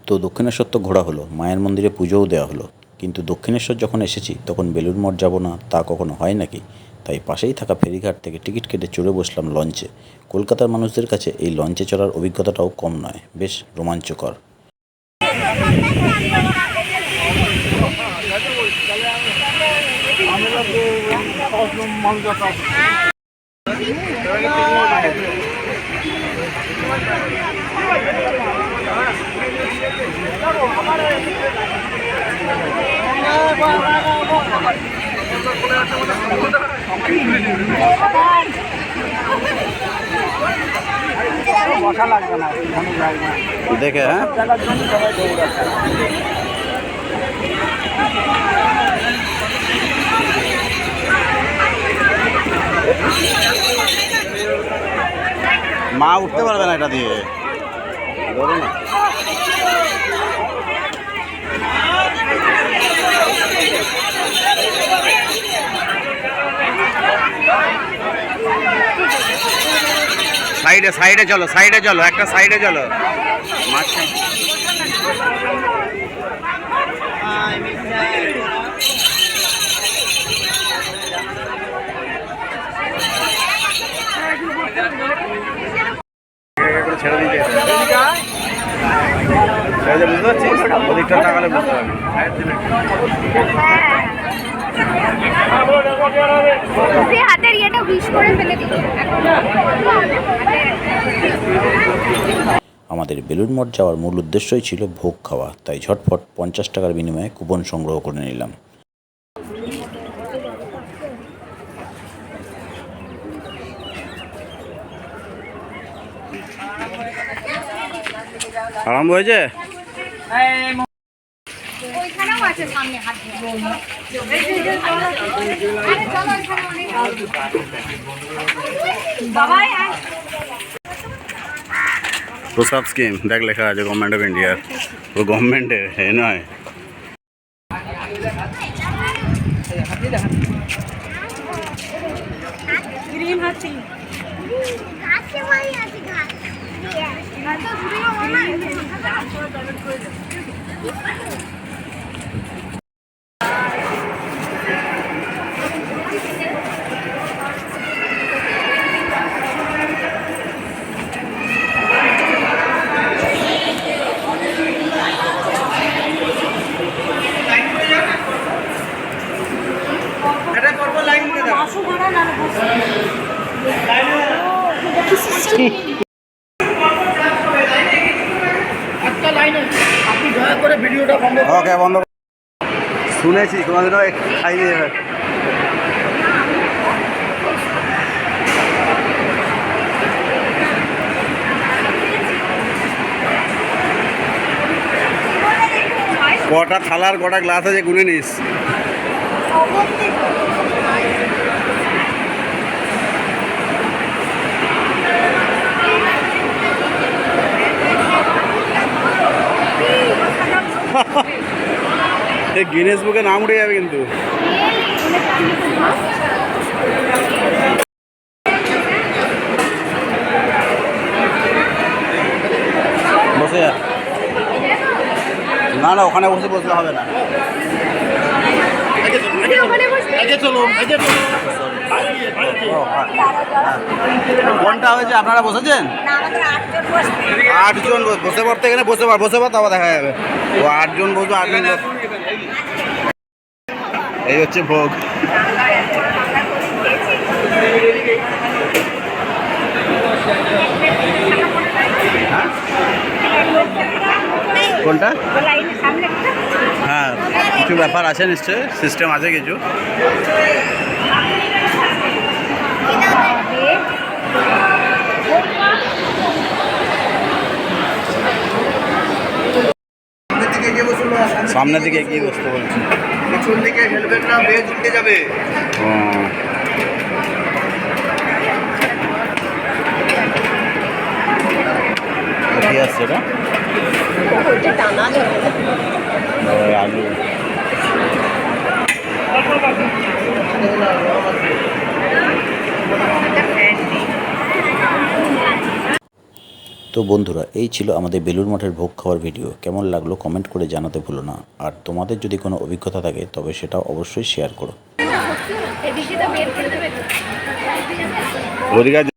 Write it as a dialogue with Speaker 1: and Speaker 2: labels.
Speaker 1: তো দক্ষিণেশ্বর তো ঘোরা হলো, মায়ের মন্দিরে পুজোও দেওয়া হলো, কিন্তু দক্ষিণেশ্বর যখন এসেছি তখন বেলুড় মঠ যাব না তা কখনো হয় নাকি? তাই পাশেই থাকা ফেরিঘাট থেকে টিকিট কেটে চড়ে বসলাম লঞ্চে। কলকাতার মানুষদের কাছে এই লঞ্চে চড়ার অভিজ্ঞতাটাও কম নয়, বেশ রোমাঞ্চকর। দেখে হ্যাঁ, মা উঠতে পারবে না এটা দিয়ে, ধরো না। সাইডে সাইডে চলো, সাইডে চলো, একটা সাইডে চলো। ছেড়ে দিতে বুঝতে পারছিস, ওদিকটা টাকালে বুঝতে পারবি।
Speaker 2: হাতের ইয়েটা বিষ করে ফেলে দিই।
Speaker 1: আমাদের বেলুড় মঠ যাওয়ার মূল উদ্দেশ্যই ছিল ভোগ খাওয়া, তাই ঝটফট 50 টাকার বিনিময়ে কুপন সংগ্রহ করে নিলাম। আরম্ভ হয়েছে। প্রসাব স্কিম দেখ লেখা আছে গভর্নমেন্ট অফ ইন্ডিয়ার, ও গভর্নমেন্টের হে নয়। ওকে বন্ধ, শুনেছি কোনোদিনও খাইনি। কটা থালার কটা গ্লাস আছে গুনে নিস। গিনেস বুকে নাম উঠে যাবে কিন্তু। বসে না না, ওখানে বসে বসলে হবে না। কোনটা হয়েছে আপনারা বসেছেন? 8 জন বসে পড়তে, এখানে বসে পড় তারপর দেখা যাবে। ও 8 জন বসবো, 8 জন। এই হচ্ছে ভোগ। কোনটা? হ্যাঁ, কিছু ব্যাপার আছে নিশ্চয়, সিস্টেম আছে কিছু। সামনের দিকে এগিয়ে বসতে বলছি। পিছন দিকে হেলমেট না বেজ উঠে যাবে। কি আসছে এটা? আলু তো বন্ধুরা, এই ছিল আমাদের বেলুড় মঠের ভোগ খাওয়ার ভিডিও। কেমন লাগলো কমেন্ট করে জানাতে ভুলো না। আর তোমাদের যদি কোনো অভিজ্ঞতা থাকে তবে সেটাও অবশ্যই শেয়ার করো।
Speaker 2: এদিকে তো বের করে দেবে তো।
Speaker 3: ওদিকে